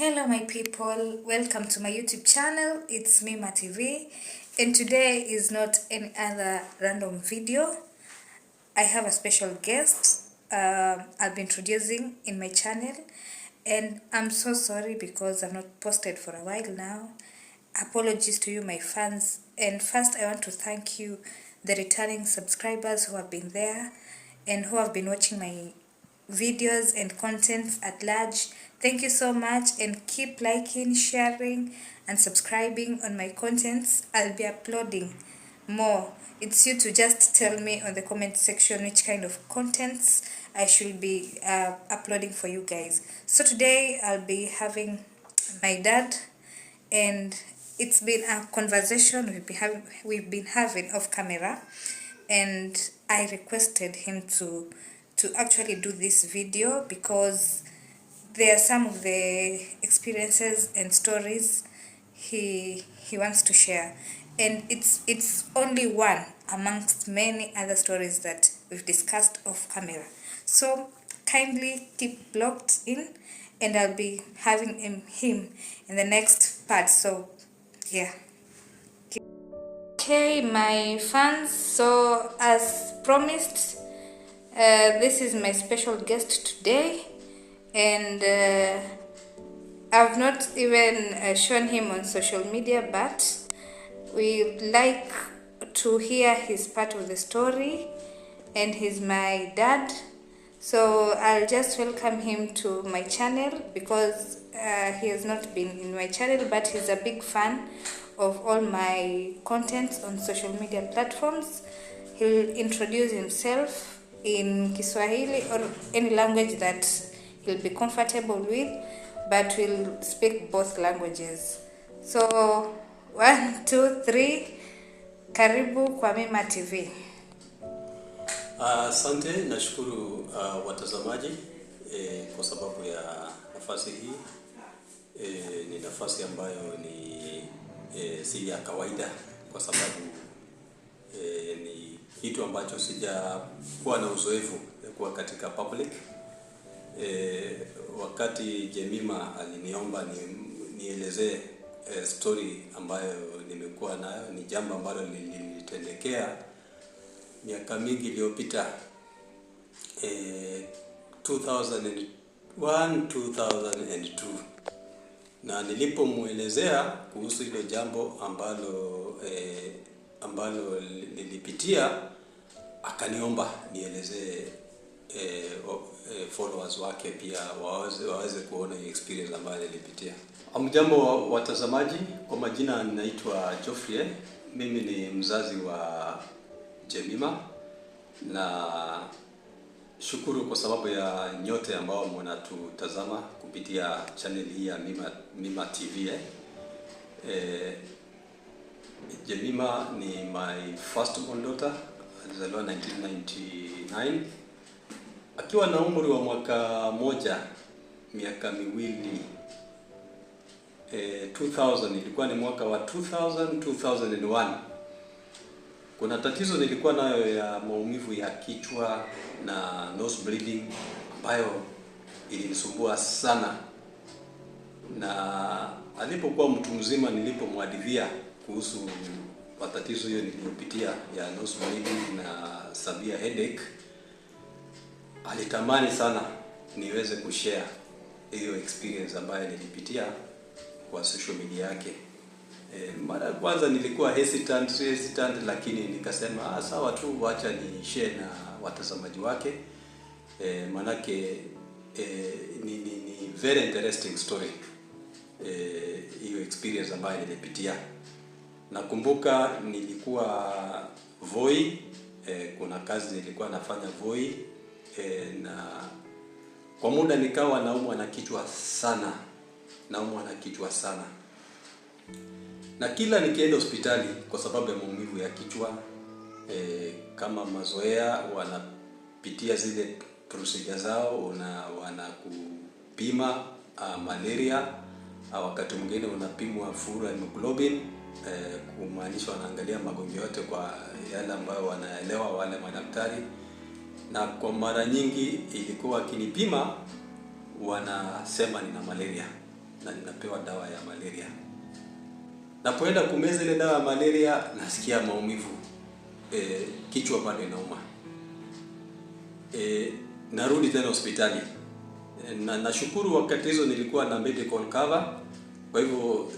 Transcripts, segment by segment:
Hello my people, welcome to my YouTube channel. It's Mima TV, and today is not any other random video. I have a special guest I'll be introducing in my channel, and I'm so sorry because I've not posted for a while now. Apologies to you my fans, and first I want to thank you, the returning subscribers who have been there and who have been watching my videos and contents at large. Thank you so much, and keep liking, sharing and subscribing on my contents. I'll be uploading more. It's you to just tell me on the comment section which kind of contents I should be uploading for you guys. So today I'll be having my dad, and it's been a conversation we've been having off camera, and I requested him to actually do this video because there are some of the experiences and stories he wants to share, and it's only one amongst many other stories that we've discussed off camera. So kindly keep locked in, and I'll be having him in the next part. So yeah. Okay my fans, so as promised, this is my special guest today, and I've not even shown him on social media, but we'd like to hear his part of the story, and he's my dad. So I'll just welcome him to my channel because he has not been in my channel, but he's a big fan of all my contents on social media platforms. He'll introduce himself in Kiswahili or any language that he'll be comfortable with, but we'll speak both languages. So 1, 2, 3, karibu kwa Mima TV. Asante, nashukuru watazamaji kwa sababu ya nafasi hii. Ni nafasi ambayo ni si ya kawaida kwa sababu ni kitu ambacho sijakuwa na uzoefu kuwa katika public. Wakati Jemima aliniomba nielezee story ambayo nimekuwa nayo, ni jambo ambalo lilitendekea miaka mingi iliyopita, 2001 2002, na nilipomuelezea kuhusu hilo jambo ambalo nilipitia, akaniomba nielezee followers wake pia waweze kuona experience ambayo nilipitia. Hamjambo watazamaji, kwa majina ninaitwa Geoffrey. Mimi ni mzazi wa Jemima, na shukuru kwa sababu ya nyote ambao mnatutazama kupitia channel hii ya Mima TV. Jemima ni my first born daughter, alizaliwa 1999 akiwa na umri wa miaka miwili. 2000 ilikuwa ni mwaka wa 2001. Kuna tatizo nilikuwa nayo ya maumivu ya kichwa na nose bleeding ambayo ilinisumbua sana, na alipokuwa mtu mzima nilipomwadithia kuhusu matatizo hiyo niliyopitia ya nose bleeding na severe headache, alitamani sana niweze kushare hiyo experience ambayo nilipitia kwa social media yake. Mara ya kwanza nilikuwa hesitant, lakini nikasema sawa tu, acha ni share na watazamaji wake. Manake ni very interesting story hiyo experience ambayo nilipitia. Nakumbuka nilikuwa Voi, kuna kazi nilikuwa nafanya Voi, na kwa muda nikawa naumwa na kichwa sana, na kila nikienda hospitali kwa sababu ya maumivu ya kichwa, kama mazoea wanapitia zile procedure zao, wanakupima malaria, wakati mwingine unapimwa full hemoglobin, kumaanisha wanaangalia magonjwa yote kwa yale ambayo wanaelewa wale madaktari. Na kwa mara nyingi ilikuwa kinipima wanasema nina malaria. na ninapewa dawa ya malaria. Napoenda kumeza ile dawa ya malaria nasikia maumivu. Kichwa bado inauma. Narudi tena hospitali. Na nashukuru wakati hizo nilikuwa na medical cover. Kwa hivyo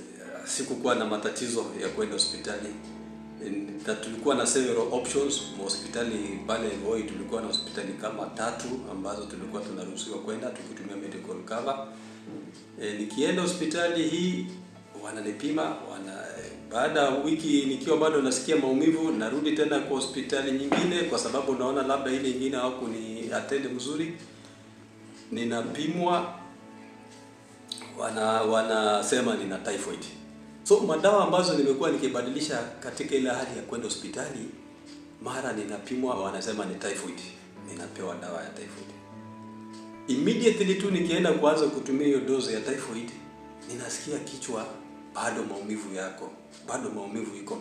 sikukuwa na matatizo ya kwenda hospitali. Na tulikuwa na several options. Hospitali pale Voi tulikuwa na hospitali kama 3 ambazo tulikuwa tunaruhusiwa kwenda tukitumia medical cover. Nikienda hospitali hii wananipima, baada ya wiki nikiwa bado nasikia maumivu, narudi tena kwa hospitali nyingine kwa sababu naona labda ile nyingine hawakuni attend mzuri. Ninapimwa, wanasema nina typhoid. So madawa ambazo nimekuwa nikibadilisha katika ile hali ya kwenda hospitali, mara ninapimwa wanasema ni typhoid. Ninapewa dawa ya typhoid. Immediately tu nikienda kuanza kutumia hiyo dozi ya typhoid, ninasikia kichwa bado maumivu yako, bado maumivu iko.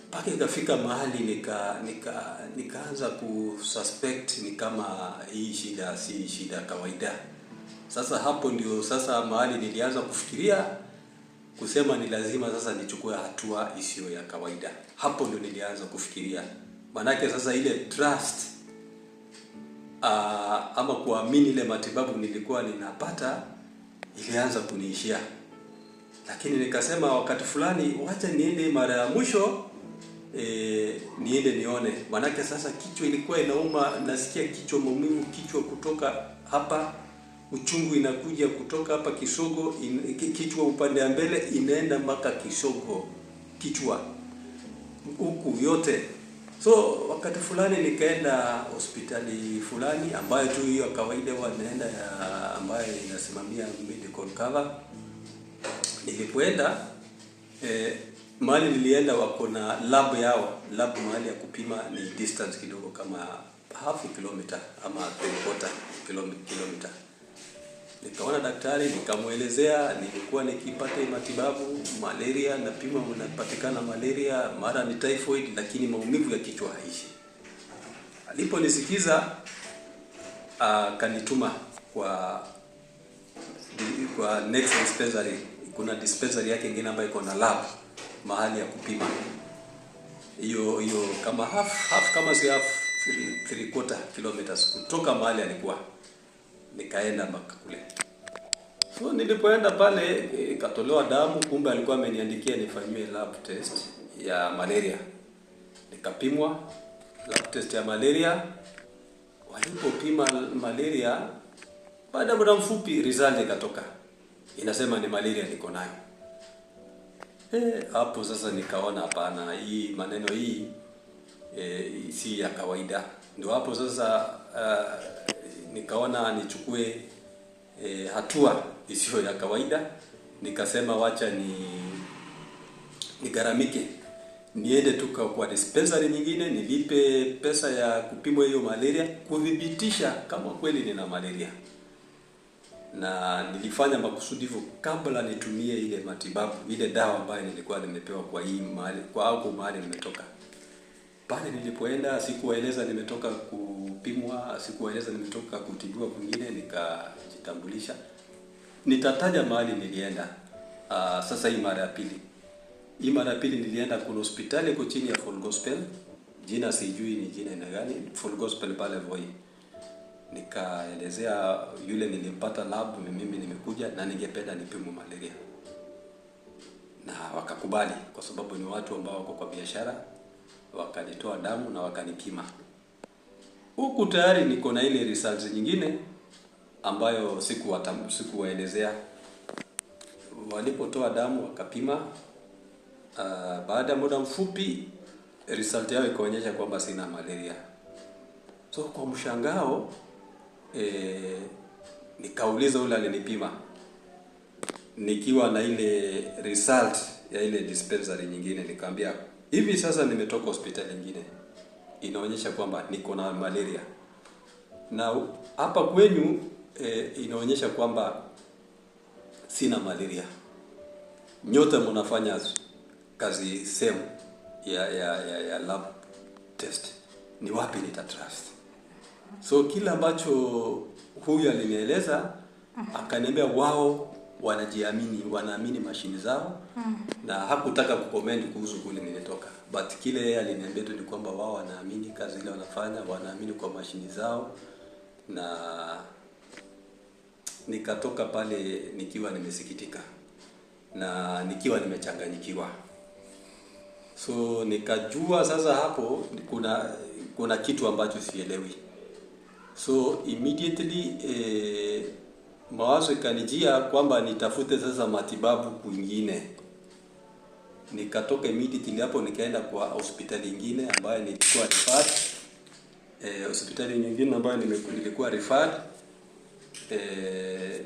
Mpaka ikafika mahali nikaanza kususpect ni kama hii shida si shida kawaida. Sasa hapo ndio sasa mahali nilianza kufikiria kusema ni lazima sasa nichukue hatua isiyo ya kawaida. Hapo ndio nilianza kufikiria. Manake sasa ile trust ama kuamini ile matibabu nilikuwa ninapata ilianza kuniishia. Lakini nikasema wakati fulani wacha niende mara ya mwisho niende nione. Manake sasa kichwa ilikuwa inauma, nasikia kichwa maumivu, kichwa kutoka hapa, uchungu inakuja kutoka hapa kisogo, kichwa upande wa mbele inaenda mpaka kisogo, kichwa huku yote. So wakati fulani nikaenda hospitali fulani ambayo tu hiyo kawaida wanaenda ambayo inasimamia medical cover. Nilipoenda mahali nilienda wako na lab yao, lab mahali ya kupima ni distance kidogo kama half kilometer ama 3/4 kilometer. Nikaona daktari, nikamuelezea nilikuwa nikipata matibabu malaria, napima unapatikana malaria, mara ni typhoid, lakini maumivu ya kichwa haishi. Aliponisikiza kanituma kwa next dispensary. Kuna dispensary yake nyingine ambayo iko na lab mahali ya kupima. Hiyo kama half kama si half 3/4 kilometers kutoka mahali alikuwa. Nikaenda mpaka kule. So nilipoenda pale ikatolewa damu, kumbe alikuwa ameniandikia nifanywe lab test ya malaria. Nikapimwa lab test ya malaria. Walipopima malaria, baada ya muda mfupi result ikatoka. Inasema ni malaria niko nayo. Hapo sasa nikaona hapana, hii maneno hii si ya kawaida. Ndio hapo sasa nikaona nichukue hatua isiyo ya kawaida. Nikasema wacha nigaramike, niende tu kwa dispensary nyingine, nilipe pesa ya kupimwa hiyo malaria kudhibitisha kama kweli nina malaria. Na nilifanya makusudi hivyo kabla nitumie ile matibabu, ile dawa ambayo nilikuwa nimepewa kwa hii mahali, kwa hapo mahali nimetoka. Pale nilipoenda sikuwaeleza nimetoka kupimwa, sikuwaeleza nimetoka kutibiwa kwingine, nikajitambulisha. Nitataja mahali nilienda. Sasa hii mara ya pili. Hii mara ya pili nilienda kuna hospitali iko chini ya Full Gospel. Jina sijui ni jina gani, Full Gospel pale Voi. Nikaelezea yule nilimpata lab, mimi nimekuja na ningependa nipimwe malaria. Na wakakubali kwa sababu ni watu ambao wako kwa biashara. Wakanitoa damu na wakanipima. Huku tayari niko na ile results nyingine ambayo sikuwaelezea. Walipotoa damu wakapima, baada ya muda mfupi result yao ikaonyesha kwamba sina malaria. So kwa mshangao nikauliza yule alinipima nikiwa na ile result ya ile dispensary nyingine, nikamwambia hivi sasa nimetoka hospitali nyingine inaonyesha kwamba niko na malaria, na hapa kwenyu inaonyesha kwamba sina malaria. Nyote mnafanya kazi same ya lab test, ni wapi nitatrust? So kila ambacho huyu alinieleza akaniambia wao wanaamini mashini zao. Na hakutaka kucomment kuhusu kule nilitoka, but kile yeye aliniambia tu ni kwamba wao wanaamini kazi ile wanafanya, wanaamini kwa mashini zao. Na nikatoka pale nikiwa nimesikitika na nikiwa nimechanganyikiwa. So nikajua sasa hapo kuna kitu ambacho sielewi. So immediately mawazo ikanijia kwamba nitafute sasa matibabu kwingine. Nikatoka immediately hapo nikaenda kwa hospitali nyingine ambayo nilikuwa referred. Hospitali nyingine ambayo nilikuwa referred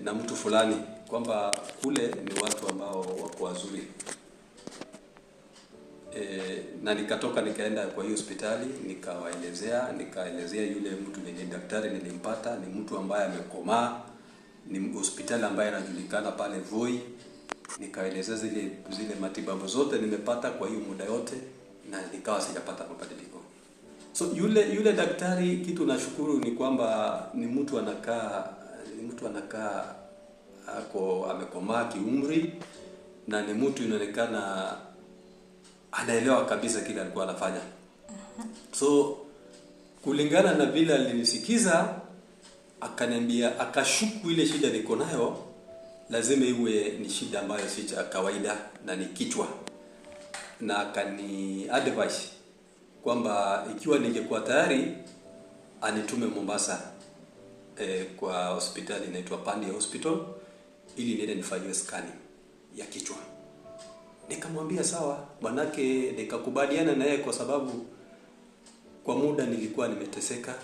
na mtu fulani kwamba kule ni watu ambao wako wazuri. Na nikatoka nikaenda kwa hiyo hospitali, nikaelezea yule mtu mwenye daktari nilimpata ni mtu ambaye amekomaa, ni hospitali ambaye anajulikana pale Voi. Nikaelezea zile matibabu zote nimepata kwa hiyo muda yote, na nikawa sijapata mabadiliko. So yule daktari, kitu nashukuru ni kwamba ni mtu anakaa amekomaa kiumri, na ni mtu inaonekana anaelewa kabisa kile alikuwa anafanya. So kulingana na vile alinisikiza, akaniambia, akashuku ile shida niko nayo lazima iwe ni shida ambayo si kawaida na ni kichwa. Na akani advise kwamba ikiwa ningekuwa tayari anitume Mombasa kwa hospitali inaitwa Pandi Hospital ili niende nifanyiwe scanning ya kichwa. Nikamwambia sawa, manake nikakubaliana naye kwa sababu kwa muda nilikuwa nimeteseka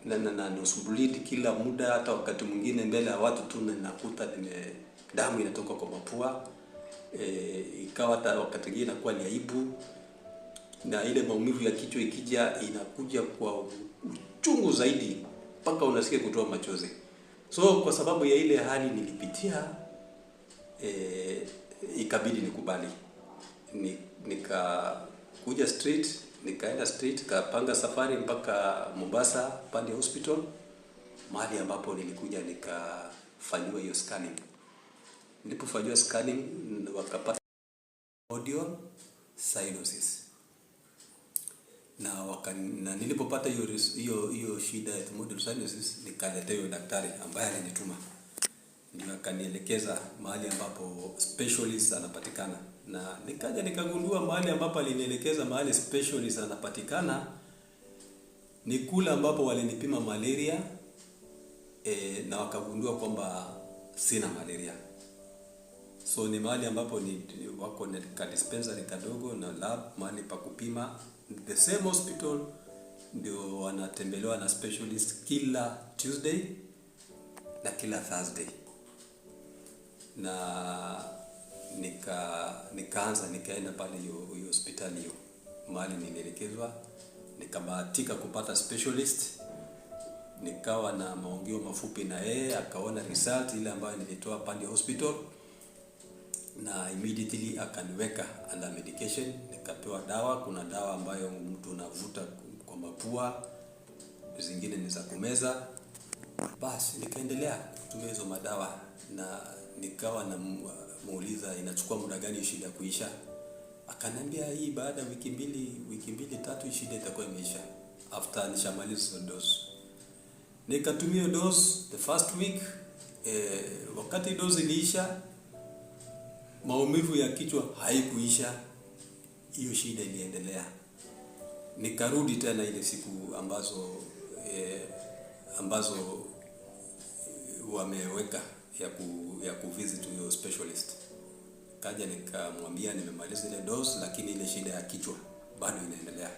na nusubuliti kila muda, hata wakati mwingine mbele ya watu tu nakuta damu inatoka kwa mapua. Ikawa hata wakati mwingine inakuwa ni aibu, na ile maumivu ya kichwa ikija inakuja kwa uchungu zaidi mpaka unasikia kutoa machozi. So kwa sababu ya ile hali nilipitia, ikabidi nikubali. Nikakuja straight, nikaenda straight, kapanga safari mpaka Mombasa Pandi Hospital, mahali ambapo nilikuja nikafanywa hiyo scanning. Nilipofanywa scanning wakapata audio cyanosis. Na nilipopata hiyo shida ya audio cyanosis, nikaletewa daktari ambaye alinituma. Ndio akanielekeza mahali ambapo specialist anapatikana, na nikaja nikagundua mahali ambapo alinielekeza mahali specialist anapatikana ni kule ambapo walinipima malaria, na wakagundua kwamba sina malaria. So ni mahali ambapo wako na dispensary kadogo na lab, mahali pa kupima. The same hospital ndio wanatembelewa na specialist kila Tuesday na kila Thursday. Na nikaenda pale hiyo hospitali hiyo mahali nilielekezwa. Nikabahatika kupata specialist, nikawa na maongeo mafupi na yeye, akaona result ile ambayo nilitoa Pandi Hospital, na immediately akaniweka under medication. Nikapewa dawa, kuna dawa ambayo mtu unavuta kwa mapua, zingine ni za kumeza. Basi nikaendelea kutumia hizo madawa, na nikawa na muuliza inachukua muda gani shida kuisha. Akaniambia hii baada ya wiki mbili tatu shida itakuwa imeisha after nishamaliza dose. Nikatumia dose the first week. Wakati dose iliisha, maumivu ya kichwa haikuisha, hiyo shida iliendelea. Nikarudi tena ile siku ambazo wameweka ya kuvisit huyo specialist. Kaja nikamwambia nimemaliza ile dose, lakini ile shida ya kichwa bado inaendelea.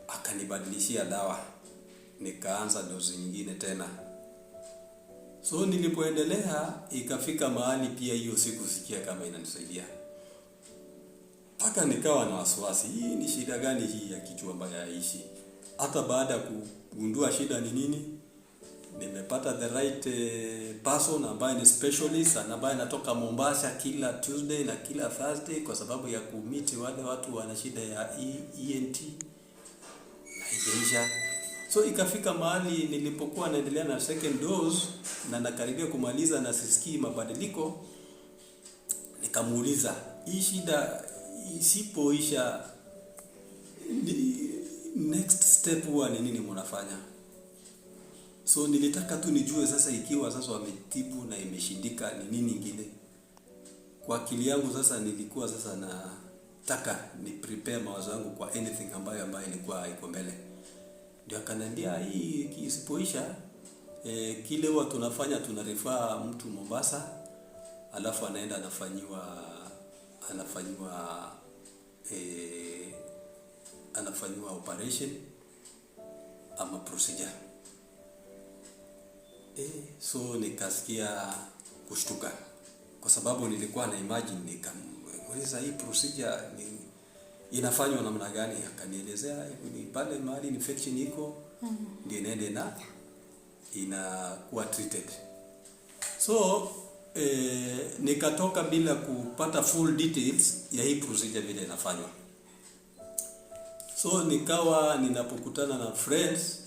Akanibadilishia dawa, nikaanza dose nyingine tena. So nilipoendelea ikafika mahali pia hiyo siku sikia kama inanisaidia. Paka nikawa na wasiwasi, hii ni shida gani hii ya kichwa ambayo haishi? Hata baada kugundua shida ni nini, nimepata the right person ambaye ni specialist, ambaye anatoka Mombasa kila Tuesday na kila Thursday kwa sababu ya kumiti wale watu wana shida ya ENT na haijaisha. So ikafika mahali nilipokuwa naendelea na second dose na nakaribia kumaliza na sisikii mabadiliko, nikamuuliza, hii shida isipoisha next step huwa ni nini mnafanya? So nilitaka tu nijue sasa, ikiwa sasa wametibu na imeshindika, ni nini ingine. Kwa akili yangu sasa nilikuwa sasa nataka ni prepare mawazo yangu kwa anything ambayo ilikuwa iko mbele. Ndio akaniambia, hii isipoisha kile huwa tunafanya, tunarefer mtu Mombasa, alafu anaenda anafanywa operation ama procedure. So nikasikia kushtuka, kwa sababu nilikuwa na imagine, nikamuuliza hii procedure inafanywa namna gani? Akanielezea ni pale mahali infection iko ndio inaenda na inakuwa treated. So nikatoka bila kupata full details ya hii procedure vile inafanywa. So nikawa ninapokutana na friends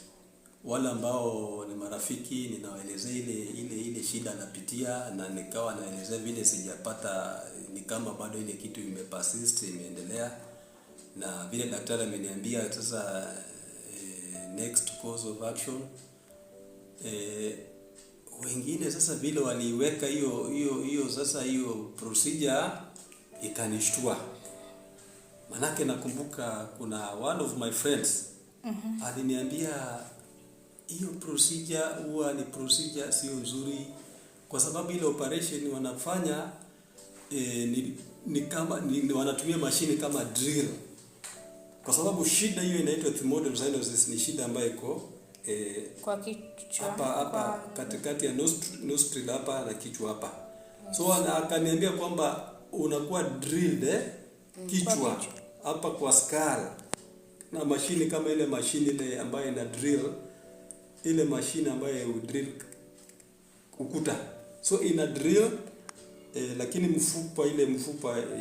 wale ambao ni marafiki, ninawaelezea ile shida napitia, na nikawa naelezea vile sijapata, ni kama bado ile kitu imepersist, imeendelea, na vile daktari ameniambia sasa next course of action. Wengine sasa vile waliweka hiyo sasa hiyo procedure ikanishtua. Manake nakumbuka kuna one of my friends aliniambia hiyo procedure huwa ni procedure sio nzuri, kwa sababu ile operation wanafanya ni kama wanatumia mashine kama drill, kwa sababu shida hiyo inaitwa tumor cyanosis. Ni shida ambayo iko kwa kichwa hapa katikati ya nostril hapa na kichwa hapa. So akaniambia kwamba unakuwa drilled kichwa hapa kwa skull na mashine kama ile mashine ile ambayo ina drill, ile mashine ambayo drill ukuta. So ina drill lakini mfupa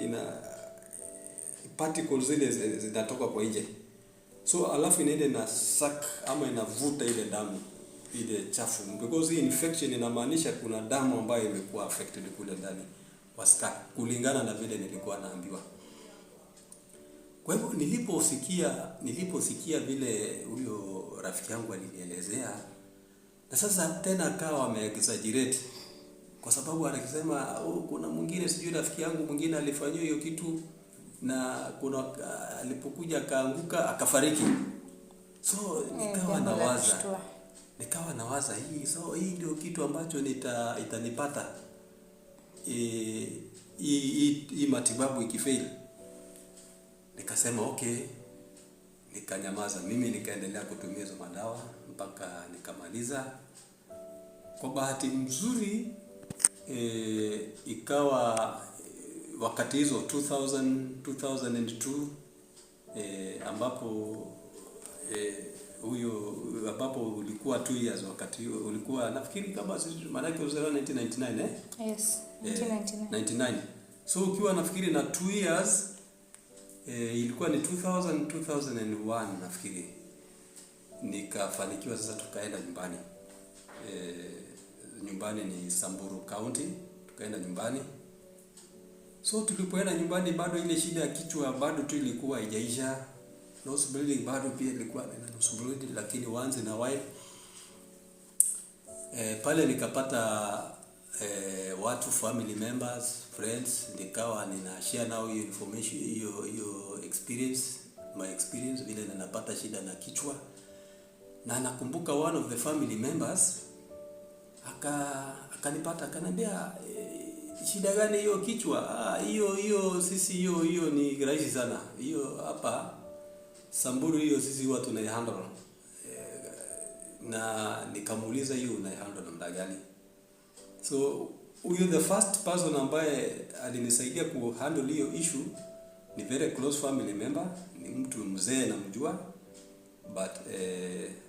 ina particles zile zinatoka kwa nje. So alafu inaenda na suck ama inavuta ile damu ile chafu, because hii infection inamaanisha kuna damu ambayo imekuwa affected kule ndani kwa skull, kulingana na vile nilikuwa naambiwa. Kwa hivyo niliposikia vile huyo rafiki yangu alinielezea, na sasa tena akawa ameexaggerate, kwa sababu anasema kuna mwingine sijui rafiki yangu mwingine alifanywa hiyo kitu na kuna alipokuja akaanguka akafariki. So nikawa nawaza hii, so hii ndio kitu ambacho itanipata hii matibabu ikifail. Nikasema okay, nikanyamaza. Mimi nikaendelea kutumia hizo madawa mpaka nikamaliza. Kwa bahati nzuri ikawa wakati hizo 2002 ambapo ambapo ulikuwa 2 years, wakati ulikuwa nafikiri kama maana yake uzaliwa 1999 Yes, 1999. So ukiwa nafikiri na 2 years ilikuwa ni 2001 nafikiri, nikafanikiwa sasa, tukaenda nyumbani. Nyumbani ni Samburu County, tukaenda nyumbani. So tulipoenda nyumbani, bado ile shida ya kichwa bado tu ilikuwa haijaisha. Nose bleeding bado pia ilikuwa na nose bleeding, lakini once in a while pale nikapata watu, family members, friends, nikawa ninashare nao hiyo information, hiyo experience, my experience vile ninapata shida na kichwa. Na nakumbuka one of the family members akanipata akaniambia, shida gani hiyo kichwa? Hiyo sisi hiyo ni rahisi sana. Hiyo hapa Samburu hiyo sisi huwa tunaihandle. Na nikamuuliza hiyo unaihandle namna gani? So huyo the first person ambaye alinisaidia kuhandle hiyo issue ni very close family member, ni mtu mzee namjua, but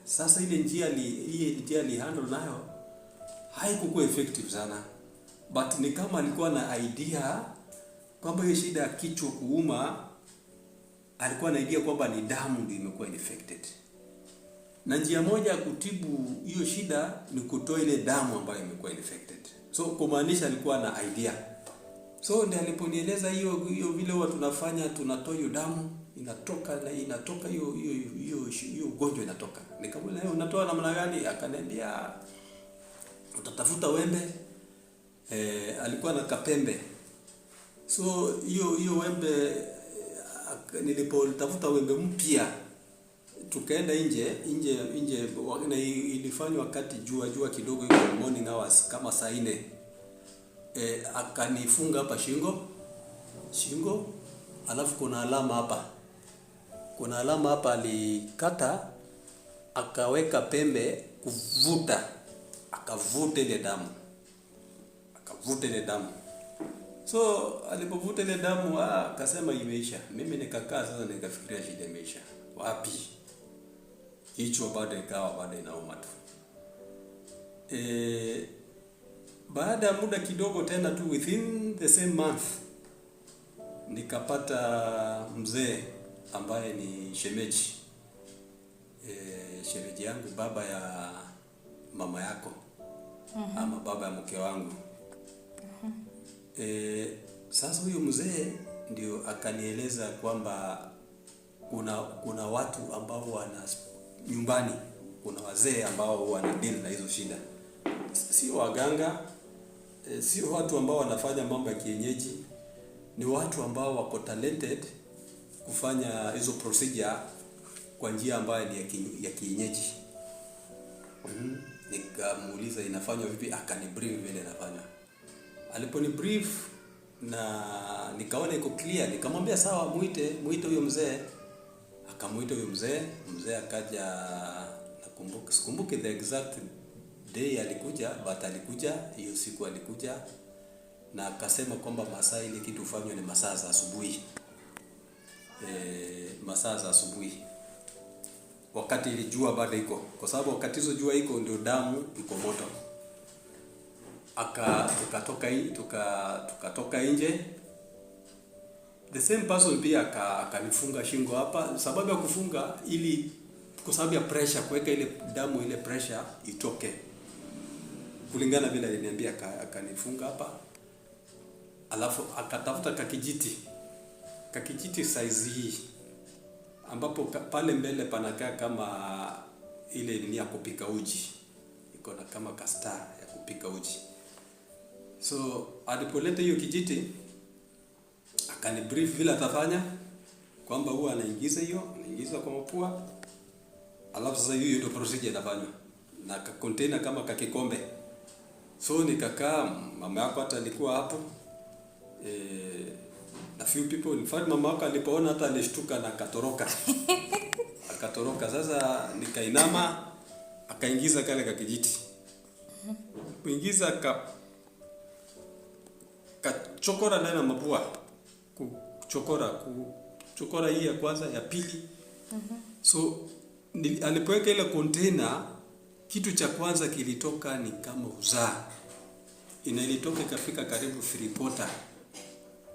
sasa ile njia alihandle nayo haikuwa effective sana, but ni kama alikuwa na idea kwamba hiyo shida ya kichwa kuuma, alikuwa na idea kwamba ni damu ndio imekuwa infected. Na njia moja ya kutibu hiyo shida ni kutoa ile damu ambayo imekuwa infected. So kumaanisha alikuwa na idea. So ndiye aliponieleza hiyo vile huwa tunafanya, tunatoa hiyo damu, inatoka hiyo ugonjwa inatoka. Nikamwambia unatoa namna gani? Akaniambia utatafuta wembe. Alikuwa na kapembe. So hiyo wembe, nilipotafuta wembe mpya, tukaenda nje na ilifanywa wakati jua kidogo, iko morning hours kama saa 4. Akanifunga hapa shingo, alafu kuna alama hapa alikata, akaweka pembe kuvuta, akavuta ile damu. So alipovuta ile damu, akasema imeisha. Mimi nikakaa sasa, nikafikiria shida imeisha wapi? Kichwa bado inauma tu. Baada ya muda kidogo tena tu, within the same month, nikapata mzee ambaye ni shemeji yangu, baba ya mama yako, ama baba ya mke wangu. Sasa huyo mzee ndio akanieleza kwamba kuna watu ambao nyumbani kuna wazee ambao wana deal na hizo shida. Sio waganga, sio watu ambao wanafanya mambo ya kienyeji, ni watu ambao wako talented kufanya hizo procedure kwa njia ambayo ni ya kienyeji. Nikamuuliza inafanywa vipi, akanibrief vile inafanywa. Aliponi brief na nikaona iko clear, nikamwambia sawa, muite huyo mzee. Akamuita huyo mzee akaja, sikumbuki the exact day alikuja, but alikuja hiyo siku alikuja, na akasema kwamba masaa ile kitu ufanywe ni masaa za asubuhi. Wakati ile jua bado iko, kwa sababu wakati hizo jua iko ndio damu iko moto. Tukatoka nje. The same person pia akanifunga shingo hapa. Sababu ya kufunga ili kwa sababu ya pressure, kuweka ile damu ile pressure itoke. Kulingana vile aliniambia, akanifunga hapa. Alafu akatafuta kakijiti size hii, ambapo pale mbele panakaa kama ile ni ya kupika uji. Iko na kama kastar ya kupika uji. So alipoleta hiyo kijiti, akanibrief vile atafanya, kwamba huwa anaingiza kwa mapua. Alafu sasa hiyo ndio procedure inafanywa na container kama kakikombe. So nikakaa, mama yako hata alikuwa hapo, na few people. In fact mama yako alipoona hata alishtuka na akatoroka. Sasa nikainama, akaingiza kale kakijiti. Kuingiza kachokora ndani ya mapua. Kuchokora hii ya kwanza, ya pili. So alipoweka ile container, kitu cha kwanza kilitoka ni kama uzaa. Ilitoka ikafika karibu 3/4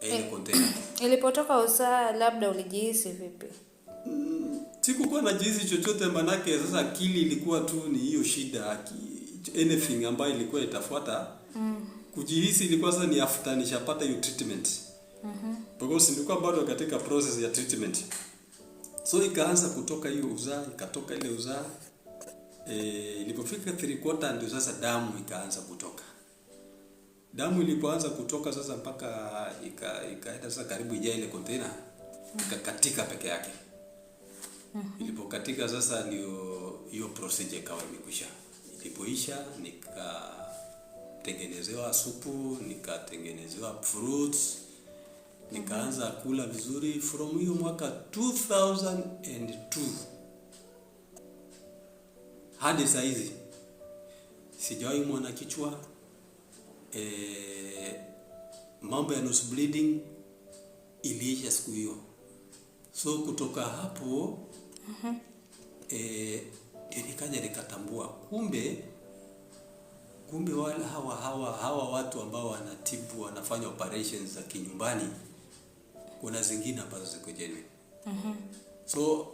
ile container. Ilipotoka uzaa, labda ulijihisi vipi? Sikukuwa najihisi chochote, manake sasa akili ilikuwa tu ni hiyo shida, anything ambayo ilikuwa itafuata. Kujihisi ilikuwa sasa ni after nishapata hiyo treatment. Because nilikuwa bado katika process ya treatment. So ikaanza kutoka hiyo uzaa, ikatoka ile uzaa. Ilipofika 3/4 ndio sasa damu ikaanza kutoka. Damu ilipoanza kutoka sasa mpaka ikaenda sasa karibu ijae ile container, ikakatika peke yake. Ilipokatika sasa ndio hiyo procedure ikawa imekwisha. Ilipoisha nikatengenezewa supu, nikatengenezewa fruits, nikaanza kula vizuri from hiyo mwaka 2002 hadi saa hizi. Sijawahi mwana kichwa, mambo ya nose bleeding iliisha siku hiyo. So kutoka hapo nikaja nikatambua kumbe wale hawa watu ambao wanatibu, wanafanya operations za kinyumbani, kuna zingine ambazo ziko genuine. So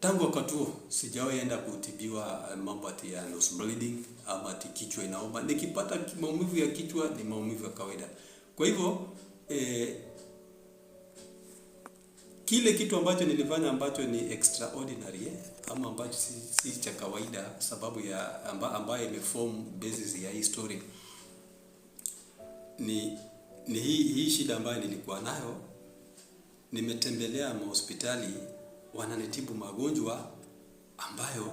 Tangu wakati huo sijawahi enda kutibiwa mambo ati ya nose bleeding ama ati kichwa inauma. Nikipata maumivu ya kichwa ni maumivu ya kawaida. Kwa hivyo kile kitu ambacho nilifanya ambacho ni extraordinary ama ambacho si cha kawaida, sababu ya ambayo imeform basis ya hii story ni hii shida ambayo nilikuwa nayo. Nimetembelea hospitali wananitibu magonjwa ambayo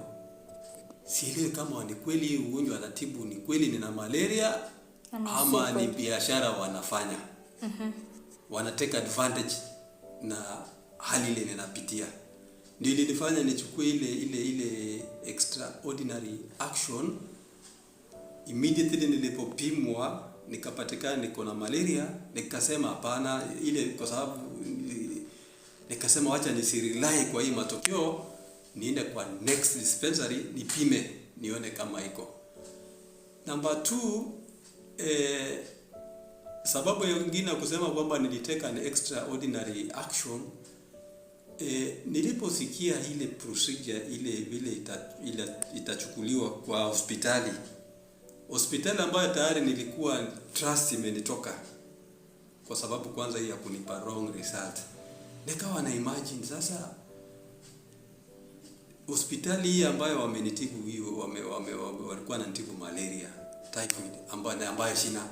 sielewi kama ni kweli ugonjwa anatibu ni kweli nina malaria ama ni biashara wanafanya. Wana take advantage na hali ile ninapitia. Ndio ilinifanya nichukue ile extraordinary action. Immediately nilipopimwa nikapatikana niko na malaria, nikasema hapana, ile kwa sababu nikasema wacha nisirely kwa hii matokeo, niende kwa next dispensary nipime nione kama iko. Number 2, sababu nyingine kusema kwamba niliteka an extraordinary action, niliposikia ile procedure ile itachukuliwa kwa hospitali ambayo tayari nilikuwa trust imenitoka, kwa sababu kwanza hii ya kunipa wrong result. Nikawa na imagine sasa hospitali hii ambayo wamenitibu hiyo walikuwa wananitibu malaria, typhoid ambayo sina.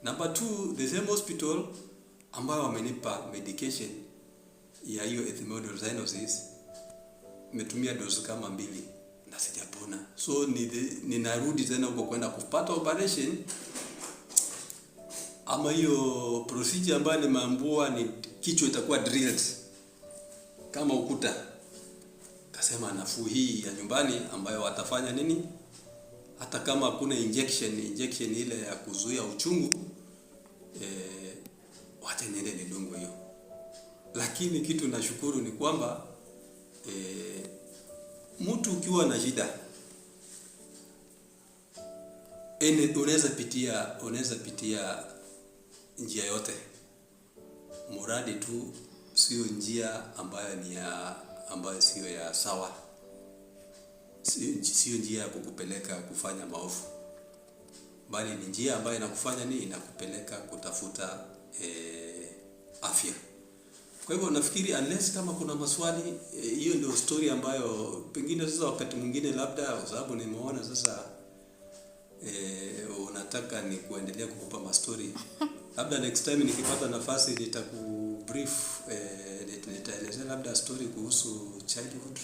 Number 2, the same hospital ambayo wamenipa medication ya hiyo ethimodocyanosis, nimetumia dose kama 2 na sijapona. So ninarudi tena huko kwenda kupata operation, ama hiyo procedure ambayo nimeambiwa ni kichwa itakuwa drilled kama ukuta. Kasema nafuu hii ya nyumbani ambayo watafanya nini, hata kama hakuna injection ile ya kuzuia uchungu, wacha niende nidungo hiyo. Lakini kitu nashukuru ni kwamba mtu ukiwa na shida unaweza pitia njia yote, muradi tu sio njia ambayo sio ya sawa, sio njia ya kukupeleka kufanya maovu, bali ni njia ambayo inakufanya inakupeleka kutafuta afya. Kwa hivyo nafikiri unless kama kuna maswali, hiyo ndio story ambayo pengine sasa wakati mwingine labda kwa sababu nimeona sasa unataka ni kuendelea kukupa mastori. Labda next time nikipata nafasi nitakubrief, nitaelezea labda story kuhusu childhood,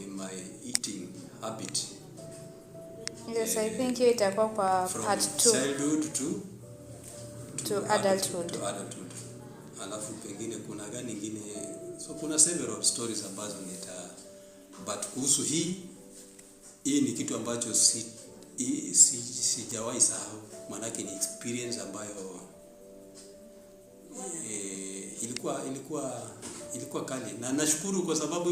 my eating habit. Yes, I think hiyo itakuwa kwa part 2. Childhood to adulthood. Alafu pengine kuna gani nyingine, so kuna several stories ambazo but kuhusu hii ni kitu ambacho sijawahi sahau, maana ni experience ambayo ilikuwa kali, na nashukuru kwa sababu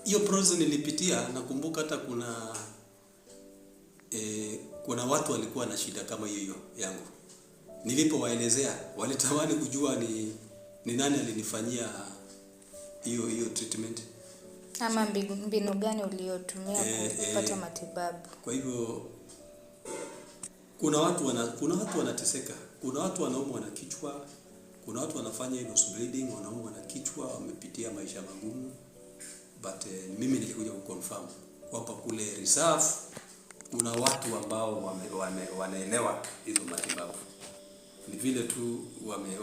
hiyo process nilipitia. Nakumbuka hata kuna watu walikuwa na shida kama hiyo yangu. Nilipowaelezea walitamani kujua ni nani alinifanyia hiyo treatment, ama mbinu gani uliotumia kupata matibabu. Kwa hivyo kuna watu wanateseka, kuna watu wanaumwa na kichwa, kuna watu wanafanya nose bleeding, wanaumwa na kichwa, wamepitia maisha magumu. But mimi nilikuja kuconfirm kwamba kule reserve kuna watu ambao wanaelewa hizo matibabu. Ni vile tu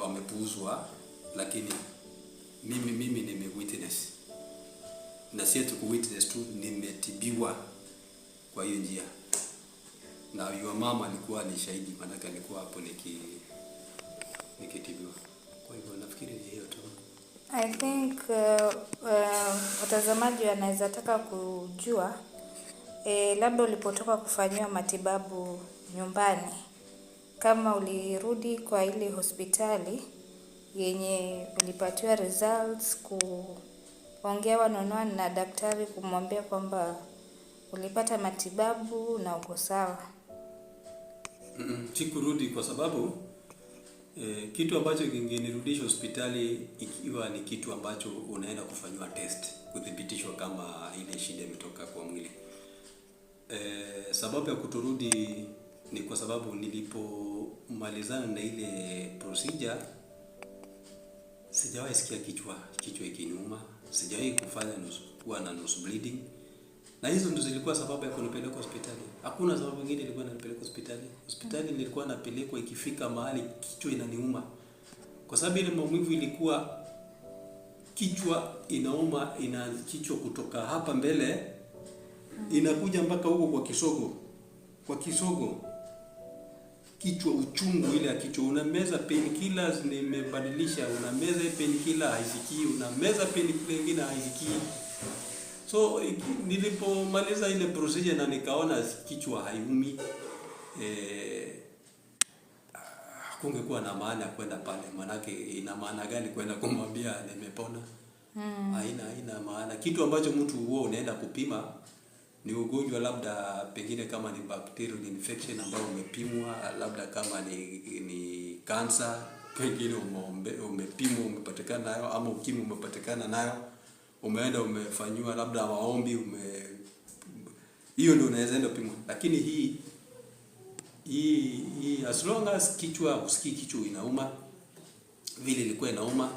wamepuuzwa, lakini mimi nimewitness, na sio tu witness tu, nimetibiwa kwa hiyo njia. Na your mama alikuwa ni shahidi, maana alikuwa hapo nikitibiwa. Kwa hivyo nafikiri ni hiyo tu. I think watazamaji wanaweza taka kujua labda ulipotoka kufanyiwa matibabu nyumbani, kama ulirudi kwa ile hospitali yenye ulipatiwa results, kuongea one-on-one na daktari kumwambia kwamba ulipata matibabu na uko sawa. Sikurudi kwa sababu Kitu ambacho kingenirudisha hospitali ikiwa ni kitu ambacho unaenda kufanywa test kuthibitishwa kama ile shida imetoka kwa mwili. Sababu ya kuturudi ni kwa sababu nilipomalizana na ile procedure sijawahi sikia kichwa ikiniuma, sijawahi kuwa na nose bleeding. Na hizo ndo zilikuwa sababu ya kunipeleka hospitali. Hakuna sababu nyingine ilikuwa inanipeleka hospitali. Hospitali nilikuwa napelekwa ikifika mahali kichwa inaniuma. Kwa sababu ile maumivu ilikuwa kichwa inauma, kichwa kutoka hapa mbele inakuja mpaka huko kwa kisogo. Kwa kisogo. Kichwa uchungu ile ya kichwa, unameza painkillers nimebadilisha, unameza painkiller haisikii, unameza painkiller nyingine haisikii. So nilipomaliza ile procedure na nikaona kichwa haiumi, kungekuwa na maana ya kwenda pale. Manake ina maana gani kwenda kumwambia nimepona? Haina maana. Kitu ambacho mtu huo unaenda kupima ni ugonjwa, labda pengine kama ni bacterial infection ambayo umepimwa, labda kama ni cancer, pengine umepimwa umepatikana nayo, ama ukimwi umepatikana nayo, umeenda umefanywa labda maombi, hiyo ndio unaweza enda kupimwa. Lakini hii as long as kichwa usikii kichwa inauma vile ilikuwa inauma,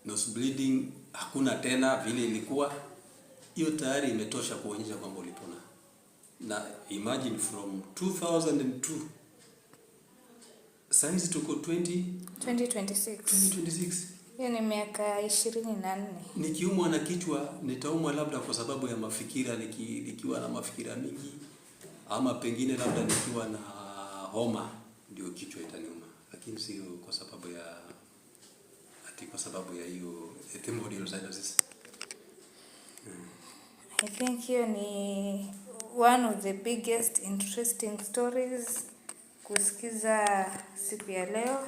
nose bleeding hakuna tena vile ilikuwa, hiyo tayari imetosha kuonyesha kwamba ulipona. Na imagine from 2002 sasa tuko 2026. Hiyo ni miaka 24. Nikiumwa na kichwa nitaumwa labda kwa sababu ya mafikira, nikiwa na mafikira mingi, ama pengine labda nikiwa na homa ndio kichwa itaniuma, lakini sio kwa sababu ya hiyo epithelial cyanosis. I think hiyo ni one of the biggest interesting stories kusikiza siku ya leo,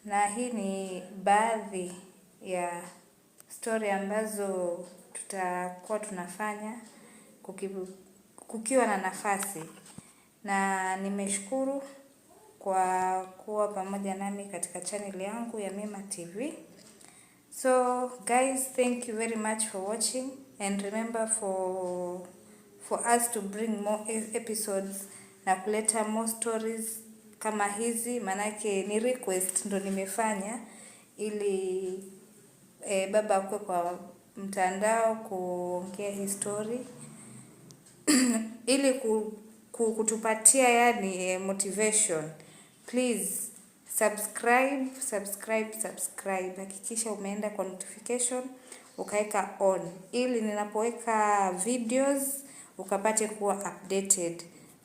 na hii ni baadhi ya story ambazo tutakuwa tunafanya kukiwa na nafasi, na nimeshukuru kwa kuwa pamoja nami katika channel yangu ya Mema TV. So guys, thank you very much for watching, and remember for us to bring more episodes na kuleta more stories kama hizi, manake ni request ndo nimefanya ili baba akue kwa mtandao kuongea history ili kutupatia yani motivation. Please subscribe. Hakikisha umeenda kwa notification ukaweka on, ili ninapoweka videos ukapate kuwa updated,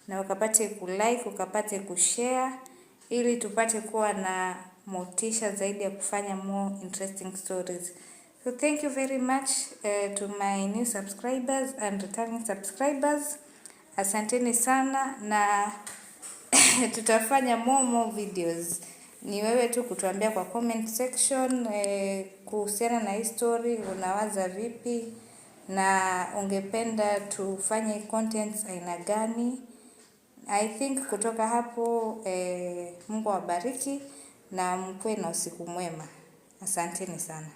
na ukapate kulike, ukapate kushare, ili tupate kuwa na motisha zaidi ya kufanya more interesting stories. So thank you very much to my new subscribers and returning subscribers. Asanteni sana, na tutafanya more videos. Ni wewe tu kutuambia kwa comment section kuhusiana na hii story, unawaza vipi na ungependa tufanye contents aina gani. I think kutoka hapo Mungu awabariki na mkuwe na usiku mwema. Asanteni sana.